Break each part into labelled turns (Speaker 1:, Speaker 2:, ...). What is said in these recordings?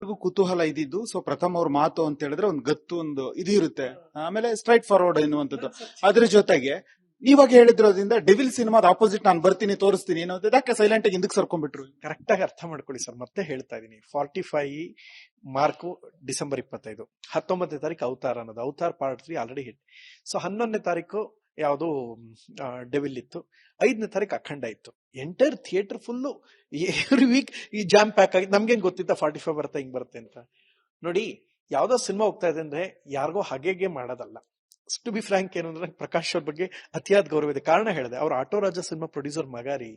Speaker 1: ಎಲ್ರಿಗೂ ಕುತೂಹಲ ಇದ್ದಿದ್ದು. ಸೊ ಪ್ರಥಮ್ ಅವ್ರ ಮಾತು ಅಂತ ಹೇಳಿದ್ರೆ ಒಂದು ಗತ್ತು, ಒಂದು ಇದು ಇರುತ್ತೆ, ಆಮೇಲೆ ಸ್ಟ್ರೈಟ್ ಫಾರ್ವರ್ಡ್ ಎನ್ನುವಂಥದ್ದು. ಅದ್ರ ಜೊತೆಗೆ ನೀವಾಗ ಹೇಳಿದ್ರೋದ್ರಿಂದ ಡೆವಿಲ್ ಸಿನಿಮಾದ ಆಪೋಸಿಟ್ ನಾನು ಬರ್ತೀನಿ ತೋರಿಸ್ತೀನಿ ಅನ್ನೋದು ಯಾಕೆ ಸೈಲೆಂಟ್ ಆಗಿ ಹಿಂದಕ್ಕೆ ಸರ್ಕೊಂಡ್ಬಿಟ್ರು?
Speaker 2: ಕರೆಕ್ಟ್ ಆಗಿ ಅರ್ಥ ಮಾಡ್ಕೊಳ್ಳಿ ಸರ್, ಮತ್ತೆ ಹೇಳ್ತಾ ಇದೀನಿ. 45 ಮಾರ್ಕು ಡಿಸೆಂಬರ್ 25, 19ನೇ ತಾರೀಕು ಅವತಾರ ಅನ್ನೋದು, Avatar part 3 already hit. So 11ನೇ ತಾರೀಕು ಯಾವುದು ಡೆವಿಲ್ ಇತ್ತು, 5ನೇ ತಾರೀಕು ಅಖಂಡ ಇತ್ತು. Entire theatre full every week ಈ ಜಾಮ್ ಪ್ಯಾಕ್ ಆಗಿ. ನಮ್ಗೇನ್ ಗೊತ್ತಿತ್ತ 45 ಬರುತ್ತೆ ಹಿಂಗ್ ಬರುತ್ತೆ ಅಂತ. ನೋಡಿ, ಯಾವ್ದೋ ಸಿನಿಮಾ ಹೋಗ್ತಾ ಇದೆ ಅಂದ್ರೆ ಯಾರಿಗೋ ಹಾಗೆ ಮಾಡೋದಲ್ಲ. ಟು ಬಿ ಫ್ರಾಂಕ್ ಏನು ಅಂದ್ರೆ ಪ್ರಕಾಶ್ ಅವ್ರ ಬಗ್ಗೆ ಅತಿಯಾದ ಗೌರವ ಇದೆ. ಕಾರಣ ಹೇಳಿದೆ, ಅವ್ರ ಆಟೋ ರಾಜ ಸಿನಿಮಾ ಪ್ರೊಡ್ಯೂಸರ್ ಮಗಾರಿ.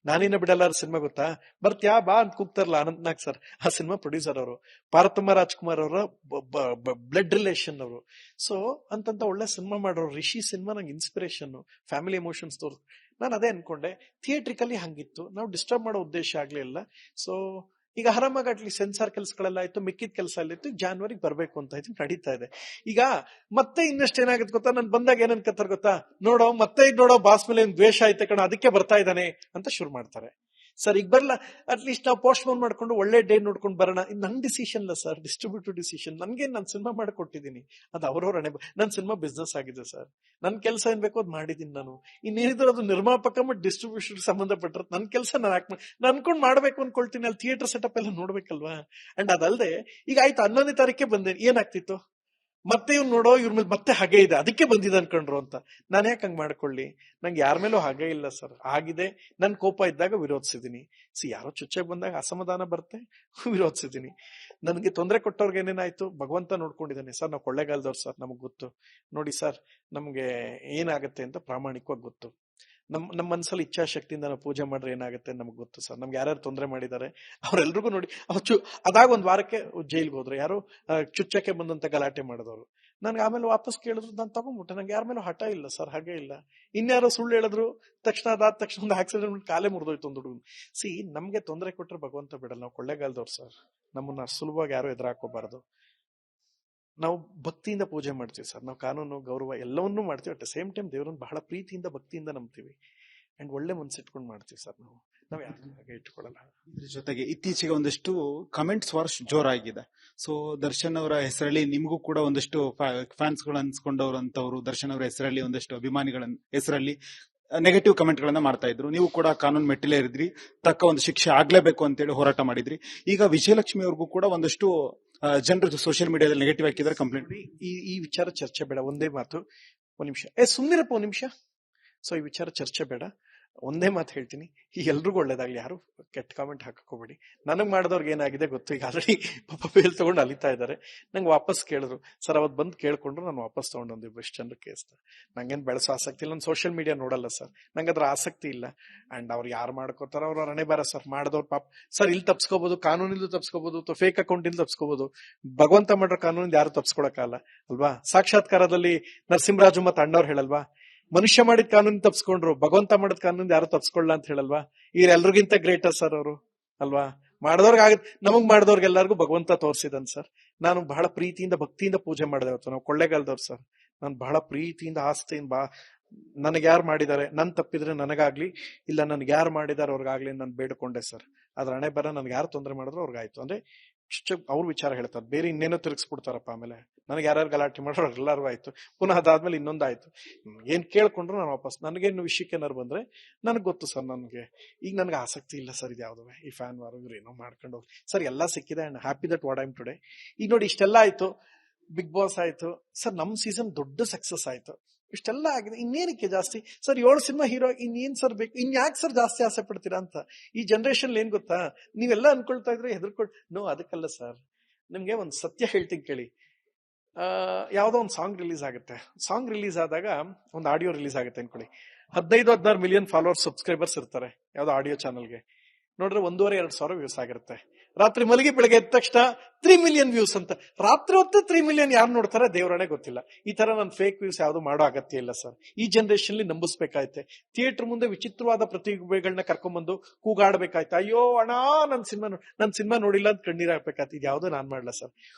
Speaker 2: ನಾನಿನ್ನ ಬಿಡಲ್ಲ ಸಿನಿಮಾ ಗೊತ್ತಾ, ಬರ್ತ್ಯಾ ಬಾ ಅಂತ ಕೂಗ್ತಾರಲ್ಲ ಅನಂತ್ನಾಗ್ ಸರ್, ಆ ಸಿನಿಮಾ ಪ್ರೊಡ್ಯೂಸರ್ ಅವರು. ಪಾರ್ವತಮ್ಮ ರಾಜ್ಕುಮಾರ್ ಅವರ ಬ್ಲಡ್ ರಿಲೇಷನ್ ಅವರು. ಸೊ ಅಂತಂತ ಒಳ್ಳೆ ಸಿನಿಮಾ ಮಾಡೋರು. ರಿಷಿ ಸಿನಿಮಾ ನಂಗೆ ಇನ್ಸ್ಪಿರೇಷನ್, ಫ್ಯಾಮಿಲಿ ಎಮೋಷನ್ಸ್ ತೋರ್. ನಾನು ಅದೇ ಅನ್ಕೊಂಡೆ, ಥಿಯೇಟ್ರಿಕಲಿ ಹಂಗಿತ್ತು, ನಾವು ಡಿಸ್ಟರ್ಬ್ ಮಾಡೋ ಉದ್ದೇಶ ಆಗ್ಲಿಲ್ಲ. ಸೊ ಈಗ ಆರಾಮಾಗಿ ಅಟ್ಲಿ ಸೆನ್ಸಾರ್ ಕೆಲಸಗಳೆಲ್ಲ ಆಯ್ತು, ಮಿಕ್ಕಿದ ಕೆಲಸ ಎಲ್ಲ ಇತ್ತು. ಜಾನ್ವರಿಗೆ ಬರ್ಬೇಕು ಅಂತ ಇತ್ತು, ನಡೀತಾ ಇದೆ. ಈಗ ಮತ್ತೆ ಇನ್ನಷ್ಟು ಏನಾಗುತ್ತೆ ಗೊತ್ತಾ, ನಾನು ಬಂದಾಗ ಏನನ್ಕತ್ತಾರ ಗೊತ್ತಾ, ನೋಡೋ ಬಾಸ್ ಮೇಲೆ ದ್ವೇಷ ಐತೆ ಕಣ, ಅದಕ್ಕೆ ಬರ್ತಾ ಇದ್ದಾನೆ ಅಂತ ಶುರು ಮಾಡ್ತಾರೆ. ಸರ್ ಈಗ ಬರಲ್ಲ, ಅಟ್ಲೀಸ್ಟ್ ನಾವು ಪೋಸ್ಟ್ ಪೋನ್ ಮಾಡ್ಕೊಂಡು ಒಳ್ಳೆ ಡೇ ನೋಡ್ಕೊಂಡು ಬರೋಣ. ಇದು ನನ್ ಡಿಸಿಷನ್ ಅಲ್ಲ ಸರ್, ಡಿಸ್ಟ್ರಿಬ್ಯೂಟಿವ್ ಡಿಸಿಷನ್. ನನ್ಗೆ ನಾನು ಸಿನಿಮಾ ಮಾಡಿಕೊಟ್ಟಿದ್ದೀನಿ, ಅದು ಅವ್ರವ್ರ ಹಣೆ. ನನ್ನ ಸಿನಿಮಾ ಬಿಸ್ನೆಸ್ ಆಗಿದೆ ಸರ್, ನನ್ ಕೆಲಸ ಏನ್ ಬೇಕೋ ಅದು ಮಾಡಿದೀನಿ ನಾನು. ಇನ್ನೇನಿದ್ರು ಅದು ನಿರ್ಮಾಪಕ ಮತ್ತು ಡಿಸ್ಟ್ರಿಬ್ಯೂಷನ್ ಸಂಬಂಧಪಟ್ಟಿರೋ ನನ್ನ ಕೆಲಸ ನಾನು ಅನ್ಕೊಂಡ್ ಮಾಡ್ಬೇಕು ಅನ್ಕೊಳ್ತೀನಿ. ಅಲ್ಲಿ ಥಿಯೇಟರ್ ಸೆಟಪ್ ಎಲ್ಲ ನೋಡ್ಬೇಕಲ್ವಾ. ಅಂಡ್ ಅದಲ್ಲದೆ ಈಗ ಆಯ್ತು 11ನೇ ತಾರೀಕೆ ಬಂದೆ, ಏನಾಗ್ತಿತ್ತು ಮತ್ತೆ ಇವ್ರು ನೋಡೋ ಇವ್ರ ಮೇಲೆ ಮತ್ತೆ ಹಾಗೆ ಇದೆ, ಅದಕ್ಕೆ ಬಂದಿದೆ ಅನ್ಕೊಂಡ್ರು ಅಂತ. ನಾನು ಯಾಕೆ ಹಂಗ್ ಮಾಡ್ಕೊಳ್ಳಿ? ನಂಗೆ ಯಾರ ಮೇಲೂ ಹಾಗೆ ಇಲ್ಲ ಸರ್. ಆಗಿದೆ, ನನ್ ಕೋಪ ಇದ್ದಾಗ ವಿರೋಧಿಸಿದೀನಿ. ಯಾರೋ ಚುಚ್ಚಾಗಿ ಬಂದಾಗ ಅಸಮಾಧಾನ ಬರುತ್ತೆ, ವಿರೋಧಿಸಿದೀನಿ. ನನಗೆ ತೊಂದರೆ ಕೊಟ್ಟವ್ರಿಗೆ ಏನೇನಾಯ್ತು ಭಗವಂತ ನೋಡ್ಕೊಂಡಿದ್ದಾನೆ ಸರ್. ನಾವು ಕೊಳ್ಳೇಗಾಲದವ್ರು ಸರ್, ನಮಗ್ ಗೊತ್ತು. ನೋಡಿ ಸರ್, ನಮ್ಗೆ ಏನಾಗತ್ತೆ ಅಂತ ಪ್ರಾಮಾಣಿಕವಾಗಿ ಗೊತ್ತು. ನಮ್ಮ ಮನಸ್ಸಲ್ಲಿ ಇಚ್ಛಾಶಕ್ತಿಯಿಂದ ನಾವು ಪೂಜೆ ಮಾಡ್ರೆ ಏನಾಗುತ್ತೆ ನಮ್ಗೆ ಗೊತ್ತು ಸರ್. ನಮ್ಗೆ ಯಾರ್ಯಾರು ತೊಂದರೆ ಮಾಡಿದ್ದಾರೆ ಅವ್ರೆಲ್ರಿಗೂ ನೋಡಿ, ಅದಾಗ ಒಂದ್ ವಾರಕ್ಕೆ ಜೈಲ್ಗೆ ಹೋದ್ರು ಯಾರು ಚುಚ್ಚಕ್ಕೆ ಬಂದಂತ ಗಲಾಟೆ ಮಾಡಿದವರು. ನನ್ಗೆ ಆಮೇಲೆ ವಾಪಸ್ ಕೇಳಿದ್ರು, ನಾನು ತಗೊಂಡ್ಬಿಟ್ಟೆ. ನಂಗೆ ಯಾರ ಮೇಲೂ ಹಠ ಇಲ್ಲ ಸರ್, ಹಾಗೆ ಇಲ್ಲ. ಇನ್ಯಾರೋ ಸುಳ್ಳು ಹೇಳಿದ್ರು ತಕ್ಷಣ, ಅದಾದ ತಕ್ಷಣ ಒಂದು ಆಕ್ಸಿಡೆಂಟ್ ಕಾಲೇ ಮುರಿದೋಯ್ತು ಒಂದು ಹುಡುಗ. ನಮ್ಗೆ ತೊಂದರೆ ಕೊಟ್ಟರೆ ಭಗವಂತ ಬಿಡಲ್ಲ. ನಾವು ಕೊಳ್ಳೇಗಾಲದವ್ರು ಸರ್, ನಮ್ಮನ್ನ ಸುಲಭವಾಗಿ ಯಾರು ಎದುರಾಕೋಬಾರದು. ನಾವು ಭಕ್ತಿಯಿಂದ ಪೂಜೆ ಮಾಡ್ತೀವಿ ಸರ್. ನಾವು ಕಾನೂನು ಗೌರವ ಎಲ್ಲವನ್ನೂ ಮಾಡ್ತೀವಿ. ಅಟ್ ದ ಸೇಮ್ ಟೈಮ್ ದೇವರನ್ನು ಬಹಳ ಪ್ರೀತಿಯಿಂದ ಭಕ್ತಿಯಿಂದ ನಂಬ್ತೀವಿ. ಅಂಡ್ ಒಳ್ಳೆ ಮನ್ಸಿಟ್ಕೊಂಡು ಮಾಡ್ತೀವಿ ಸರ್. ನಾವು ಯಾರನ್ನೂ ಹಾಗೆ ಇಟ್ಕೊಳ್ಳಲ್ಲ.
Speaker 1: ಇದ್ರ ಜೊತೆಗೆ ಇತ್ತೀಚೆಗೆ ಒಂದಷ್ಟು ಕಮೆಂಟ್ಸ್ ವಾರ್ ಜೋರಾಗಿದೆ. ಸೊ ದರ್ಶನ್ ಅವರ ಹೆಸರಲ್ಲಿ ನಿಮಗೂ ಕೂಡ ಒಂದಷ್ಟು ಫ್ಯಾನ್ಸ್ ಗಳು ಅನ್ಸ್ಕೊಂಡವ್ರು ಅಂತವ್ರು, ದರ್ಶನ್ ಅವರ ಹೆಸರಲ್ಲಿ ಒಂದಷ್ಟು ಅಭಿಮಾನಿಗಳ ಹೆಸರಲ್ಲಿ ನೆಗೆಟಿವ್ ಕಮೆಂಟ್ ಗಳನ್ನ ಮಾಡ್ತಾ ಇದ್ರು. ನೀವು ಕೂಡ ಕಾನೂನು ಮೆಟ್ಟಿಲೇ ಇರಿದ್ರಿ, ತಕ್ಕ ಒಂದು ಶಿಕ್ಷೆ ಆಗ್ಲೇಬೇಕು ಅಂತೇಳಿ ಹೋರಾಟ ಮಾಡಿದ್ರಿ. ಈಗ ವಿಜಯಲಕ್ಷ್ಮಿ ಅವ್ರಿಗೂ ಕೂಡ ಒಂದಷ್ಟು ಜನರು ಸೋಷಿಯಲ್ ಮೀಡಿಯಾದಲ್ಲಿ ನೆಗೆಟಿವ್ ಹಾಕಿದ್ರೆ ಕಂಪ್ಲೇಂಟ್.
Speaker 2: ಈ ವಿಚಾರ ಚರ್ಚೆ ಬೇಡ. ಒಂದೇ ಮಾತು, ಒಂದ್ ನಿಮಿಷ ಸುಮ್ನಿರಪ್ಪ, ಒಂದ್ ನಿಮಿಷ. ಸೊ ಈ ವಿಚಾರ ಚರ್ಚೆ ಬೇಡ. ಒಂದೇ ಮಾತು ಹೇಳ್ತೀನಿ, ಈ ಎಲ್ರಿಗೂ ಒಳ್ಳೇದಾಗ್ಲಿ. ಯಾರು ಕೆಟ್ಟ ಕಾಮೆಂಟ್ ಹಾಕೋಬೇಡಿ. ನನಗ್ ಮಾಡಿದವ್ರಿಗೆ ಏನಾಗಿದೆ ಗೊತ್ತು. ಈಗ ಆಲ್ರೆಡಿ ಪಾಪ ಬೇಲ್ ತಗೊಂಡು ಅಲಿತಾ ಇದ್ದಾರೆ. ನಂಗೆ ವಾಪಸ್ ಕೇಳಿದ್ರು ಸರ್, ಅವತ್ ಬಂದು ಕೇಳ್ಕೊಂಡ್ರು, ನಾನು ವಾಪಸ್ ತಗೊಂಡು ಬೆಸ್ಟ್ ಜನರು ಕೇಸ್ನ. ನಂಗೇನ್ ಬೆಳೆಸೋ ಆಸಕ್ತಿ ಇಲ್ಲ. ನಾನು ಸೋಷಿಯಲ್ ಮೀಡಿಯಾ ನೋಡಲ್ಲ ಸರ್, ನಂಗೆ ಅದ್ರ ಆಸಕ್ತಿ ಇಲ್ಲ. ಅಂಡ್ ಅವ್ರು ಯಾರು ಮಾಡ್ಕೋತಾರ ಅವ್ರ ಹಣೆ ಬಾರ ಸರ್. ಮಾಡಿದವ್ರು ಪಾಪ ಸರ್, ಇಲ್ಲಿ ತಪ್ಸ್ಕೋಬಹುದು, ಕಾನೂನಿಂದ ತಪ್ಸ್ಕೋಬಹುದು, ಅಥವಾ ಫೇಕ್ ಅಕೌಂಟ್ ಇಂದ ತಪ್ಸ್ಕೋಬಹುದು. ಭಗವಂತ ಮಾಡ್ರ ಕಾನೂನಿಂದ ಯಾರು ತಪ್ಸ್ಕೊಳಕ್ಕಾಗಲ್ಲ ಅಲ್ವಾ. ಸಾಕ್ಷಾತ್ಕಾರದಲ್ಲಿ ನರಸಿಂಹರಾಜು ಮತ್ತು ಅಣ್ಣವ್ರು ಹೇಳಲ್ವಾ, ಮನುಷ್ಯ ಮಾಡಿದ ಕಾನೂನು ತಪ್ಸ್ಕೊಂಡ್ರು, ಭಗವಂತ ಮಾಡಿದ ಕಾನೂನು ಯಾರು ತಪ್ಸ್ಕೊಳ್ಳ ಅಂತ ಹೇಳಲ್ವಾ. ಇವ್ರೆಲ್ರಿಗಿಂತ ಗ್ರೇಟರ್ ಸರ್ ಅವರು ಅಲ್ವಾ. ಮಾಡಿದವ್ರಿಗೆ ನಮಗ್ ಮಾಡಿದವ್ರಿಗೆಲ್ಲರಿಗೂ ಭಗವಂತ ತೋರಿಸಿದನ್ ಸರ್. ನಾನು ಬಹಳ ಪ್ರೀತಿಯಿಂದ ಭಕ್ತಿಯಿಂದ ಪೂಜೆ ಮಾಡಿದೆ ಅವತ್ತು. ನಾವು ಕೊಳ್ಳೇಗಾಲದವ್ರು ಸರ್. ನಾನು ಬಹಳ ಪ್ರೀತಿಯಿಂದ ಆಸ್ತಿಯಿಂದ ನನಗೆ ಯಾರು ಮಾಡಿದ್ದಾರೆ, ನನ್ ತಪ್ಪಿದ್ರೆ ನನಗಾಗ್ಲಿ, ಇಲ್ಲ ನನ್ಗೆ ಯಾರು ಮಾಡಿದಾರೆ ಅವ್ರಿಗಾಗ್ಲಿ ನಾನು ಬೇಡ್ಕೊಂಡೆ ಸರ್. ಅದ್ರ ಹಣೆ ಬರ ನನ್ಗೆ ಯಾರು ತೊಂದರೆ ಮಾಡಿದ್ರು ಅವ್ರಿಗಾಯ್ತು. ಅಂದ್ರೆ ಅವ್ರ ವಿಚಾರ ಹೇಳ್ತಾರೆ, ಬೇರೆ ಇನ್ನೇನೋ ತಿರುಗಿಸ್ಬಿಡ್ತಾರಪ್ಪ. ಆಮೇಲೆ ನನಗೆ ಯಾರ್ಯಾರು ಗಲಾಟೆ ಮಾಡೋರು ಎಲ್ಲಾರು ಆಯ್ತು. ಪುನಃ ಅದಾದ್ಮೇಲೆ ಇನ್ನೊಂದಾಯ್ತು. ಏನ್ ಕೇಳ್ಕೊಂಡ್ರು ನಾನು ವಾಪಸ್, ನನಗೇನು ವಿಷಯಕ್ಕೆ ಏನಾರು ಬಂದ್ರೆ ನನಗೆ ಗೊತ್ತು ಸರ್. ಈಗ ನನಗೆ ಆಸಕ್ತಿ ಇಲ್ಲ ಸರ್ ಇದು ಯಾವ್ದು ಈ ಫ್ಯಾನ್ ವಾರ ಇವ್ರು ಏನೋ ಮಾಡ್ಕೊಂಡು ಹೋಗಿ ಸರ್. ಎಲ್ಲ ಸಿಕ್ಕಿದೆ and happy that what I am today. ಈಗ ನೋಡಿ, ಇಷ್ಟೆಲ್ಲ ಆಯ್ತು, ಬಿಗ್ ಬಾಸ್ ಆಯ್ತು ಸರ್, ನಮ್ ಸೀಸನ್ ದೊಡ್ಡ ಸಕ್ಸಸ್ ಆಯ್ತು, ಇಷ್ಟೆಲ್ಲ ಆಗಿದೆ. ಇನ್ನೇನಕ್ಕೆ ಜಾಸ್ತಿ ಸರ್? 7 ಸಿನಿಮಾ ಹೀರೋ, ಇನ್ನೇನ್ ಸರ್ ಬೇಕು? ಇನ್ಯಾಕೆ ಸರ್ ಜಾಸ್ತಿ ಆಸೆ ಪಡ್ತೀರಾ ಅಂತ. ಈ ಜನರೇಷನ್ ಏನ್ ಗೊತ್ತಾ, ನೀವೆಲ್ಲ ಅನ್ಕೊಳ್ತಾ ಇದ್ರೆ ಹೆದರ್ಕೊಂಡು ಅದಕ್ಕಲ್ಲ ಸರ್. ನಿಮ್ಗೆ ಒಂದ್ ಸತ್ಯ ಹೇಳ್ತೀನಿ ಕೇಳಿ. ಯಾವ್ದೋ ಒಂದು ಸಾಂಗ್ ರಿಲೀಸ್ ಆಗುತ್ತೆ. ಸಾಂಗ್ ರಿಲೀಸ್ ಆದಾಗ ಒಂದು ಆಡಿಯೋ ರಿಲೀಸ್ ಆಗುತ್ತೆ ಅನ್ಕೊಳ್ಳಿ. 15-16 ಮಿಲಿಯನ್ ಫಾಲೋವರ್ಸ್ ಸಬ್ಸ್ಕ್ರೈಬರ್ಸ್ ಇರ್ತಾರೆ ಯಾವ್ದೋ ಆಡಿಯೋ ಚಾನಲ್ಗೆ. ನೋಡ್ರೆ 1,500-2,000 ವ್ಯೂಸ್ ಆಗಿರುತ್ತೆ. ರಾತ್ರಿ ಮಲಗಿ ಬೆಳಗ್ಗೆ ಎದ್ದ ತಕ್ಷಣ 3 ಮಿಲಿಯನ್ ವ್ಯೂಸ್ ಅಂತ. ರಾತ್ರಿ ಹೊತ್ತು 3 ಮಿಲಿಯನ್ ಯಾರು ನೋಡ್ತಾರೆ ದೇವರೇ ಗೊತ್ತಿಲ್ಲ. ಈ ತರ ನಾನು ಫೇಕ್ ವ್ಯೂಸ್ ಯಾವ್ದು ಮಾಡೋ ಅಗತ್ಯ ಇಲ್ಲ ಸರ್. ಈ ಜನರೇಷನ್ ನಂಬಿಸ್ಬೇಕಾಯ್ತೆ. ಥಿಯೇಟರ್ ಮುಂದೆ ವಿಚಿತ್ರವಾದ ಪ್ರತಿಭೆಗಳನ್ನ ಕರ್ಕೊಂಡ್ಬಂದು ಕೂಗಾಡ್ಬೇಕಾಯ್ತು. ಅಯ್ಯೋ ಅಣ್ಣ, ನನ್ ಸಿನಿಮಾ ನೋಡಿಲ್ಲ ಅಂತ ಕಣ್ಣೀರ್ ಹಾಕ್ಬೇಕಾಯ್ತು. ಇದು ಯಾವ್ದು ನಾನ್ ಮಾಡಲ್ಲ ಸರ್.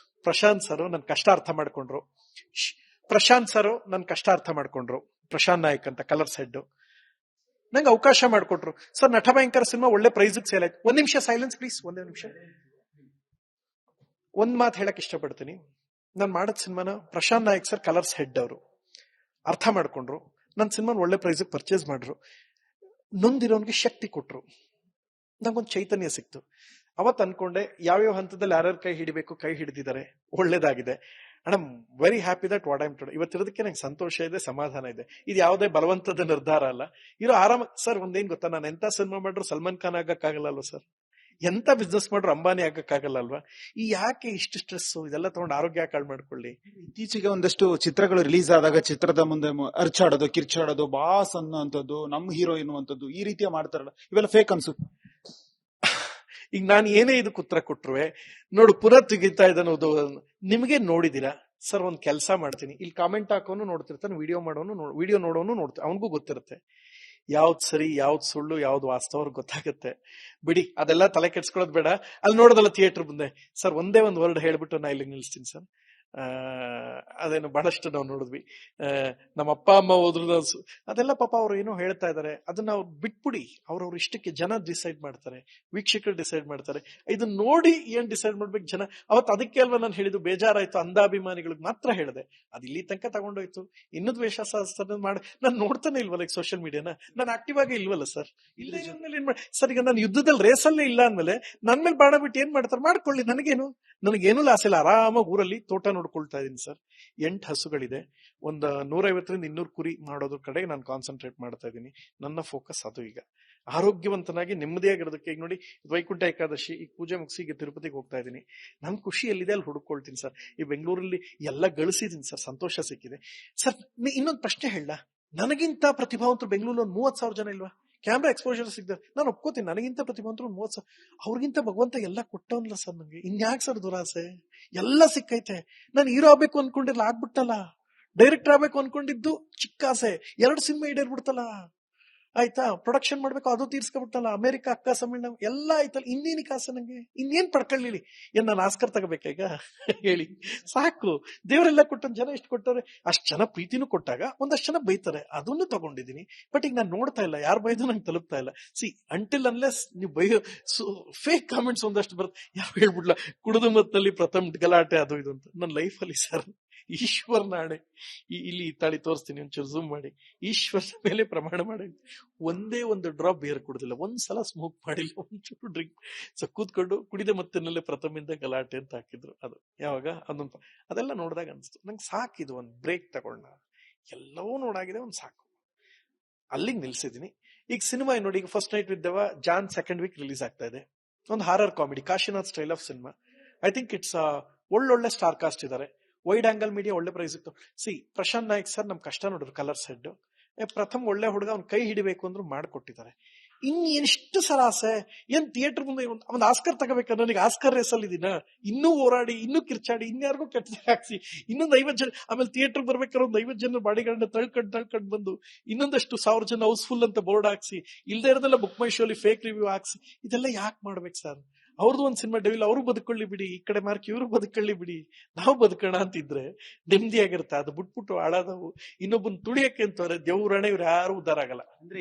Speaker 2: ಪ್ರಶಾಂತ್ ಸರ್ ನನ್ ಕಷ್ಟ ಅರ್ಥ ಮಾಡ್ಕೊಂಡ್ರು. ಪ್ರಶಾಂತ್ ನಾಯಕ್ ಅಂತ ಕಲರ್ಸ್ ಹೆಡ್ ನಂಗೆ ಅವಕಾಶ ಮಾಡಿಕೊಟ್ರು ಸರ್. ನಟ ಭಯಂಕರ ಸಿನಿಮಾ ಒಳ್ಳೆ ಪ್ರೈಸ್ ಸೇಲ್ ಆಯ್ತು. ಒಂದ್ ನಿಮಿಷ ಸೈಲೆನ್ಸ್ ಪ್ಲೀಸ್, ಒಂದೇ ನಿಮಿಷ. ಒಂದ್ ಮಾತು ಹೇಳಕ್ ಇಷ್ಟಪಡ್ತೀನಿ. ನಾನು ಮಾಡಿದ ಸಿನಿಮಾನ Prashant Nayak sir Colors head ಅವರು ಅರ್ಥ ಮಾಡ್ಕೊಂಡ್ರು. ನನ್ನ ಸಿನಿಮಾನ ಒಳ್ಳೆ ಪ್ರೈಸ್ ಪರ್ಚೇಸ್ ಮಾಡ್ರು. ನೊಂದಿರೋನ್ಗೆ ಶಕ್ತಿ ಕೊಟ್ರು. ನಂಗೊಂದು ಚೈತನ್ಯ ಸಿಕ್ತು. ಅವತ್ತು ಅನ್ಕೊಂಡೆ ಯಾವ್ಯಾವ ಹಂತದಲ್ಲಿ ಯಾರ್ಯಾರು ಕೈ ಹಿಡಿಬೇಕು ಕೈ ಹಿಡಿದಿದ್ದಾರೆ, ಒಳ್ಳೇದಾಗಿದೆ. And I'm very happy that what I'm today. ಇವತ್ತಿರೋದಕ್ಕೆ ನಂಗೆ ಸಂತೋಷ ಇದೆ, ಸಮಾಧಾನ ಇದೆ. ಇದು ಯಾವುದೇ ಬಲವಂತದ ನಿರ್ಧಾರ ಅಲ್ಲ. ಇರೋ ಆರಾಮ. ಸರ್ ಒಂದೇನ್ ಗೊತ್ತಾ, ನಾನು ಎಂತ ಸಿನಿಮಾ ಮಾಡ್ರು ಸಲ್ಮಾನ್ ಖಾನ್ ಆಗಕ್ಕಾಗಲ್ಲ ಅಲ್ವಾ ಸರ್, ಎಂತ ಬಿಸ್ನೆಸ್ ಮಾಡ್ರು ಅಂಬಾನಿ ಆಗಕ್ಕಾಗಲ್ಲ ಅಲ್ವಾ. ಈ ಯಾಕೆ ಇಷ್ಟು ಸ್ಟ್ರೆಸ್ ಇದೆಲ್ಲ ತಗೊಂಡು ಆರೋಗ್ಯ ಕಾಳು ಮಾಡ್ಕೊಳ್ಳಿ.
Speaker 1: ಇತ್ತೀಚೆಗೆ ಒಂದಷ್ಟು ಚಿತ್ರಗಳು ರಿಲೀಸ್ ಆದಾಗ ಚಿತ್ರದ ಮುಂದೆ ಅರ್ಚಾಡೋದು, ಕಿರ್ಚಾಡೋದು, ಬಾಸ್ ಅನ್ನುವಂಥದ್ದು, ನಮ್ ಹೀರೋ ಎನ್ನುವಂಥದ್ದು, ಈ ರೀತಿಯ ಮಾಡ್ತಾರಲ್ಲ, ಇವೆಲ್ಲ ಫೇಕ್ ಅನ್ಸುತ್ತೆ.
Speaker 2: ಈಗ ನಾನು ಏನೇ ಇದಕ್ಕೆ ಉತ್ತರ ಕೊಟ್ರುವೆ, ನೋಡು ಪುನಃ ತೆಗಿತಾ ಇದ್ದಾನೋದು ನಿಮಗೆ ನೋಡಿದಿರಾ ಸರ್. ಒಂದ್ ಕೆಲಸ ಮಾಡ್ತೀನಿ, ಇಲ್ಲಿ ಕಾಮೆಂಟ್ ಹಾಕೋನು ನೋಡ್ತಿರ್ತಾನೆ, ವಿಡಿಯೋ ನೋಡೋನು ನೋಡ್ತಾನೆ, ಅವನಿಗೂ ಗೊತ್ತಿರುತ್ತೆ ಯಾವ್ದು ಸರಿ ಯಾವ್ದು ಸುಳ್ಳು ಯಾವ್ದು ವಾಸ್ತವ ಗೊತ್ತಾಗುತ್ತೆ. ಬಿಡಿ, ಅದೆಲ್ಲ ತಲೆ ಕೆಡ್ಸ್ಕೊಳ್ಳೋದು ಬೇಡ. ಅಲ್ಲಿ ನೋಡೋದಲ್ಲ ಥಿಯೇಟರ್ ಮುಂದೆ. ಸರ್ ಒಂದೇ ಒಂದು ವರ್ಡ್ ಹೇಳ್ಬಿಟ್ಟು ನಾ ಇಲ್ಲಿ ನಿಲ್ಸ್ತೀನಿ ಸರ್. ಅದೇನು ಬಹಳಷ್ಟು ನಾವು ನೋಡಿದ್ವಿ. ನಮ್ಮ ಅಪ್ಪ ಅಮ್ಮ ಹೋದ್ರು, ಅದೆಲ್ಲ ಪಾಪ ಅವ್ರು ಏನೋ ಹೇಳ್ತಾ ಇದಾರೆ, ಅದನ್ನ ಅವ್ರು ಬಿಟ್ಬಿಡಿ. ಅವ್ರವ್ರ ಇಷ್ಟಕ್ಕೆ ಜನ ಡಿಸೈಡ್ ಮಾಡ್ತಾರೆ, ವೀಕ್ಷಕರು ಡಿಸೈಡ್ ಮಾಡ್ತಾರೆ. ಇದನ್ನ ನೋಡಿ ಏನ್ ಡಿಸೈಡ್ ಮಾಡ್ಬೇಕು ಜನ. ಅವತ್ತು ಅದಕ್ಕೆ ಅಲ್ವಾ ನಾನು ಹೇಳಿದ್ದು, ಬೇಜಾರಾಯ್ತು ಅಂಧಾಭಿಮಾನಿಗಳಿಗೆ ಮಾತ್ರ ಹೇಳಿದೆ. ಅದು ಇಲ್ಲಿ ತನಕ ತಗೊಂಡೋಯ್ತು. ಇನ್ನೂ ದ್ವೇಷ ಮಾಡಿ ನಾನು ನೋಡ್ತಾನೆ ಇಲ್ವಲ್ಲ ಈಗ ಸೋಷಿಯಲ್ ಮೀಡಿಯಾನ. ನಾನು ಆಕ್ಟಿವ್ ಆಗೇ ಇಲ್ವಲ್ಲ ಸರ್. ಇಲ್ಲ ಅಂದ್ಮೇಲೆ ಏನ್ ಮಾಡಿ ಸರ್, ಈಗ ನಾನು ಯುದ್ಧದಲ್ಲಿ ರೇಸಲ್ಲೇ ಇಲ್ಲ ಅಂದ್ಮೇಲೆ ನನ್ ಮೇಲೆ ಬಾಣ ಬಿಟ್ಟು ಏನ್ ಮಾಡ್ತಾರೆ ಮಾಡ್ಕೊಳ್ಳಿ, ನನಗೇನು ಲಾಸ್ ಇಲ್ಲ. ಆರಾಮಾಗಿ ಊರಲ್ಲಿ ತೋಟ ನೋಡ್ಕೊಳ್ತಾ ಇದೀನಿ ಸರ್. 8 ಹಸುಗಳಿದೆ. ಒಂದು 150ರಿಂದ 200 ಕುರಿ ಮಾಡೋದ್ರ ಕಡೆ ನಾನು ಕಾನ್ಸಂಟ್ರೇಟ್ ಮಾಡ್ತಾ ಇದ್ದೀನಿ. ನನ್ನ ಫೋಕಸ್ ಅದು. ಈಗ ಆರೋಗ್ಯವಂತನಾಗಿ ನೆಮ್ಮದಿಯಾಗಿರೋದಕ್ಕೆ. ಈಗ ನೋಡಿ, ವೈಕುಂಠ ಏಕಾದಶಿ ಈಗ ಪೂಜೆ ಮುಗಿಸಿ ಈಗ ತಿರುಪತಿಗೆ ಹೋಗ್ತಾ ಇದ್ದೀನಿ. ನನ್ ಖುಷಿ ಎಲ್ಲಿದೆ ಅಲ್ಲಿ ಹುಡುಕೊಳ್ತೀನಿ ಸರ್. ಈ ಬೆಂಗಳೂರಲ್ಲಿ ಎಲ್ಲ ಗಳಿಸಿದೀನಿ ಸರ್, ಸಂತೋಷ ಸಿಕ್ಕಿದೆ ಸರ್. ಇನ್ನೊಂದು ಪ್ರಶ್ನೆ ಹೇಳ, ನನಗಿಂತ ಪ್ರತಿಭಾವಂತರು ಬೆಂಗಳೂರಲ್ಲಿ ಒಂದು 30,000 ಜನ ಇಲ್ವಾ? ಕ್ಯಾಮ್ರಾ ಎಕ್ಸ್ಪೋಜರ್ ಸಿಗ್ತಾರೆ, ನಾನು ಒಪ್ಕೋತೀನಿ. ನನಗಿಂತ ಪ್ರತಿಭಾವಂತರು 30,000. ಅವ್ರಿಗಿಂತ ಭಗವಂತ ಎಲ್ಲ ಕೊಟ್ಟವನ್ಲ ಸರ್ ನಂಗೆ. ಇನ್ಯಾಕ್ ಸರ್ ದುರಾಸೆ? ಎಲ್ಲ ಸಿಕ್ಕೈತೆ. ನಾನು ಹೀರೋ ಆಗ್ಬೇಕು ಅನ್ಕೊಂಡಿರ್ಲ, ಆಗ್ಬಿಟ್ಟಲ್ಲ. ಡೈರೆಕ್ಟರ್ ಆಗ್ಬೇಕು ಅನ್ಕೊಂಡಿದ್ದು ಚಿಕ್ಕ ಆಸೆ, 2 ಸಿನಿಮಾ ಈಡೇರ್ಬಿಡ್ತಲ್ಲ. ಆಯ್ತಾ, ಪ್ರೊಡಕ್ಷನ್ ಮಾಡ್ಬೇಕು ಅದು ತೀರ್ಸ್ಕೊಬಿಟ್ಟಲ್ಲ. ಅಮೆರಿಕ ಅಕ್ಕ ಸಮಿಳ್ ಎಲ್ಲ ಆಯ್ತಲ್ಲ. ಇನ್ನೇನಿಕ್ ಆಸೆ ನಂಗೆ? ಇನ್ನೇನ್ ಪಡ್ಕೊಳ್ಳಿ? ಏನ್ ನಾನು ಆಸ್ಕರ್ ತಗೋಬೇಕಾ ಈಗ? ಹೇಳಿ ಸಾಕು. ದೇವರೆಲ್ಲ ಕೊಟ್ಟ, ಜನ ಎಷ್ಟು ಕೊಟ್ಟವ್ರೆ, ಅಷ್ಟ್ ಜನ ಪ್ರೀತಿನೂ ಕೊಟ್ಟಾಗ ಒಂದಷ್ಟು ಜನ ಬೈತಾರೆ, ಅದನ್ನು ತಗೊಂಡಿದ್ದೀನಿ. ಬಟ್ ಈಗ ನಾನು ನೋಡ್ತಾ ಇಲ್ಲ, ಯಾರು ಬೈದು ನಂಗೆ ತಲುಪ್ತಾ ಇಲ್ಲ. ಅಂಟಿಲ್ ಅನ್ಲೆಸ್ ನೀವು ಬೈಯೋ ಫೇಕ್ ಕಾಮೆಂಟ್ಸ್ ಒಂದಷ್ಟು ಬರುತ್ತೆ. ಯಾವ ಹೇಳ್ಬಿಡ್ಲ, ಕುಡಿದು ಮತ್ತಲ್ಲಿ ಪ್ರಥಮ ಗಲಾಟೆ ಅದು ಇದು ಅಂತ. ನನ್ನ ಲೈಫಲ್ಲಿ ಸರ್, ಈಶ್ವರ ನಾಳೆ ಇಲ್ಲಿ ತಾಳಿ ತೋರಿಸ್ತೀನಿ, ಒಂಚೂರು ಝೂಮ್ ಮಾಡಿ. ಈಶ್ವರನ ಮೇಲೆ ಪ್ರಮಾಣ ಮಾಡಿ, ಒಂದೇ ಒಂದು ಡ್ರಾಪ್ ಬಿಯರ್ ಕುಡಿದಿಲ್ಲ, ಒಂದ್ಸಲ ಸ್ಮೋಕ್ ಮಾಡಿಲ್ಲ, ಒಂಚೂರು ಡ್ರಿಂಕ್. ಸೊ ಕೂತ್ಕೊಂಡು ಕುಡಿದ ಮತ್ತಿನಲ್ಲೇ ಪ್ರಥಮಿಂದ ಗಲಾಟೆ ಅಂತ ಹಾಕಿದ್ರು. ಅದು ಯಾವಾಗ ಅದೆಲ್ಲ ನೋಡಿದಾಗ ಅನ್ಸ್ತು ನಂಗೆ ಸಾಕಿದು, ಒಂದು ಬ್ರೇಕ್ ತಗೊಂಡ. ಎಲ್ಲವೂ ನೋಡಾಗಿದೆ, ಒಂದು ಸಾಕು. ಅಲ್ಲಿಗೆ ನಿಲ್ಸಿದೀನಿ. ಈಗ ಸಿನಿಮಾ ನೋಡಿ, ಈಗ ಫಸ್ಟ್ ನೈಟ್ ವಿದ್ದವ ಜಾನ್ 2nd ವೀಕ್ ರಿಲೀಸ್ ಆಗ್ತಾ ಇದೆ. ಒಂದು horror comedy, Kashinath style of cinema. I think it's ಒಳ್ಳೊಳ್ಳೆ ಸ್ಟಾರ್ ಕಾಸ್ಟ್ ಇದ್ದಾರೆ. ವೈಡ್ ಆಂಗಲ್ ಮೀಡಿಯಾ ಒಳ್ಳೆ ಪ್ರೈಸ್ ಇತ್ತು. ಪ್ರಶಾಂತ್ ನಾಯಕ್ ಸರ್ ನಮ್ ಕಷ್ಟ ನೋಡ್ರು, ಕಲರ್ಸ್ ಹೆಡ್. ಪ್ರಥಮ್ ಒಳ್ಳೆ ಹುಡುಗ, ಅವ್ನ್ ಕೈ ಹಿಡಿಬೇಕು ಅಂದ್ರು ಮಾಡ್ಕೊಟ್ಟಿದ್ದಾರೆ. ಎಷ್ಟು ಸರ ಆಸೆ. ಏನ್ ಥಿಯೇಟರ್ ಮುಂದೆ ಒಂದ್ ಆಸ್ಕರ್ ತಗೋಬೇಕ, ನನಗೆ ಆಸ್ಕರ್ ರೇಸಲ್ಲಿ ಇದೀನ. ಇನ್ನೂ ಹೋರಾಡಿ, ಇನ್ನೂ ಕಿರ್ಚಾಡಿ, ಇನ್ಯಾರಿಗೂ ಕೆಟ್ಟ ಹಾಕ್ಸಿ, ಇನ್ನೊಂದು 50 ಜನ, ಆಮೇಲೆ ಥಿಯೇಟರ್ ಬರ್ಬೇಕಾದ್ರೆ ಒಂದು 50 ಜನ ಬಾಡಿಗಳನ್ನ ತಳ್ಕೊಂಡ್ ಬಂದು ಇನ್ನೊಂದಷ್ಟು 1000 ಜನ ಹೌಸ್ಫುಲ್ ಅಂತ ಬೋರ್ಡ್ ಹಾಕ್ಸಿ, ಇಲ್ದೇ ಇರೋದೆಲ್ಲ ಬುಕ್ ಮೈ ಶೋಲಿ ಫೇಕ್ ರಿವ್ಯೂ ಹಾಕ್ಸಿ, ಇದೆಲ್ಲ ಯಾಕೆ ಮಾಡ್ಬೇಕು ಸರ್? ಅವ್ರದ್ದು ಒಂದ್ ಸಿನಿಮಾ ಡೆವಿಲ್, ಅವರು ಬದುಕೊಳ್ಳಿ ಬಿಡಿ, ಈ ಕಡೆ ಮಾರ್ಕ್ ಇವರು ಬದುಕೊಳ್ಳಿ ಬಿಡಿ, ನಾವು ಬದುಕೋಣ ಅಂತಿದ್ರೆ ನೆಮ್ಮದಿಯಾಗಿರುತ್ತೆ. ಅದು ಬಿಟ್ಬಿಟ್ಟು ಹಾಳಾದವು ಇನ್ನೊಬ್ಬನ್ ತುಳಿಯಕ್ಕೆ ಅಂತವ್ರೆ ದೇವ್ರಣೆ, ಇವ್ರು ಯಾರು ಉದ್ದಾರ ಆಗಲ್ಲ. ಅಂದ್ರೆ